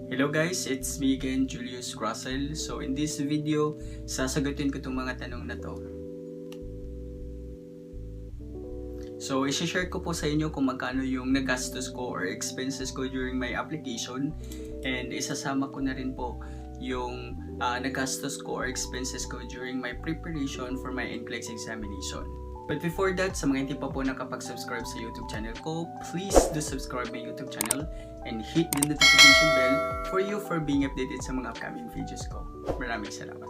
Hello guys, it's me again, Julius Russell. So in this video, sasagutin ko itong mga tanong na to. So isi-share ko po sa inyo kung magkano yung nagastos ko or expenses ko during my application. And isasama ko na rin po yung nagastos ko or expenses ko during my preparation for my NCLEX examination. But before that, sa mga hindi pa po nakapag-subscribe sa YouTube channel ko, please do subscribe my YouTube channel and hit the notification bell for you for being updated sa mga upcoming videos ko. Maraming salamat.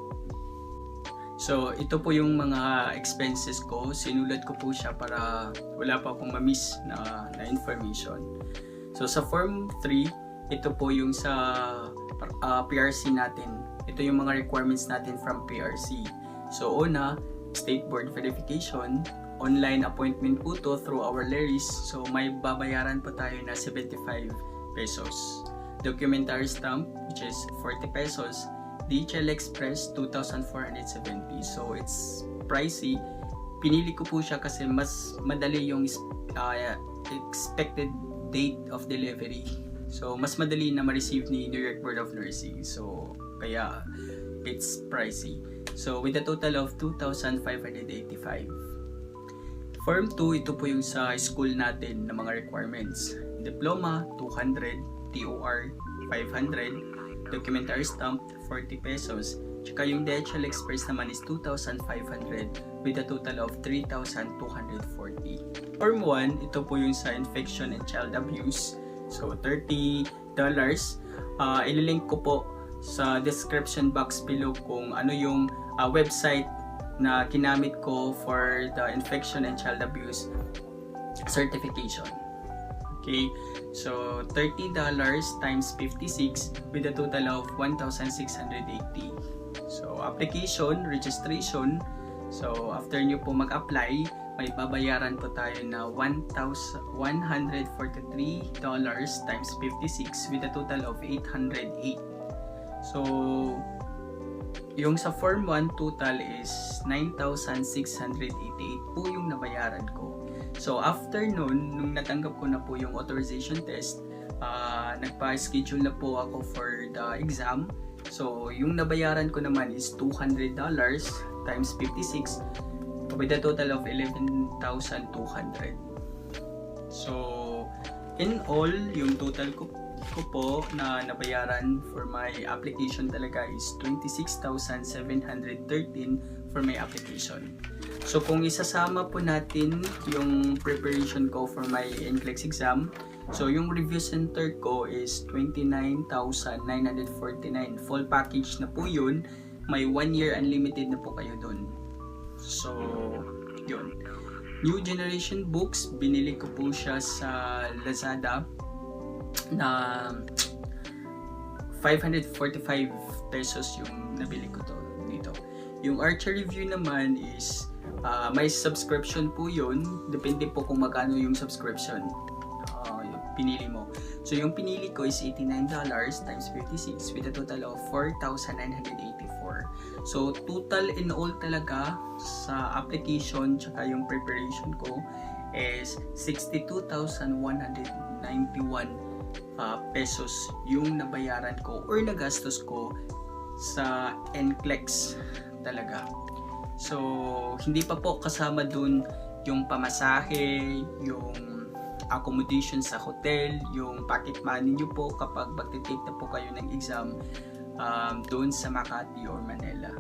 So, ito po yung mga expenses ko. Sinulat ko po siya para wala pa akong ma-miss na information. So, sa Form 3, ito po yung sa PRC natin. Ito yung mga requirements natin from PRC. So, una, State Board Verification, online appointment po to through our LERIS. So may babayaran po tayo na 75 pesos. Documentary stamp, which is 40 pesos. DHL Express, 2,470. So it's pricey. Pinili ko po siya kasi mas madali yung expected date of delivery. So mas madali na ma-receive ni New York Board of Nursing. So kaya it's pricey. So with a total of 2,585. Form 2, ito po yung sa school natin na mga requirements. Diploma, 200, TOR, 500, documentary stamp, 40 pesos. Tsaka yung DHL Express naman is 2,500 with a total of 3,240. Form 1, ito po yung sa infection and child abuse. So $30. Ililink ko po sa description box below kung ano yung website na ginamit ko for the infection and child abuse certification. Okay, so $30 times 56 with a total of 1,680. So application, registration. So after nyo po mag-apply, may babayaran po tayo na $1,143 times 56 with a total of 808. So yung sa Form 1 total is 9,688 po yung nabayaran ko. So after nun, nung natanggap ko na po yung authorization test, nagpa-schedule na po ako for the exam. So yung nabayaran ko naman is $200 times 56 with a total of 11,200. So in all, yung total ko po na nabayaran for my application talaga is 26,713 for my application. So kung isasama po natin yung preparation ko for my NCLEX exam, so yung review center ko is 29,949. Full package na po yun. May 1 year unlimited na po kayo dun. So yun. New generation books, binili ko po siya sa Lazada na 545 pesos yung nabili ko to dito. Yung Archer review naman is may subscription po yun. Depende po kung magkano yung subscription yung pinili mo. So yung pinili ko is $89 times 56 with a total of 4,984. So total in all talaga sa application tsaka yung preparation ko is 62,191 pesos yung nabayaran ko or nagastos ko sa NCLEX talaga. So hindi pa po kasama dun yung pamasahe, yung accommodation sa hotel, yung pocket money nyo po kapag magte-take na po kayo ng exam doon sa Makati or Manila.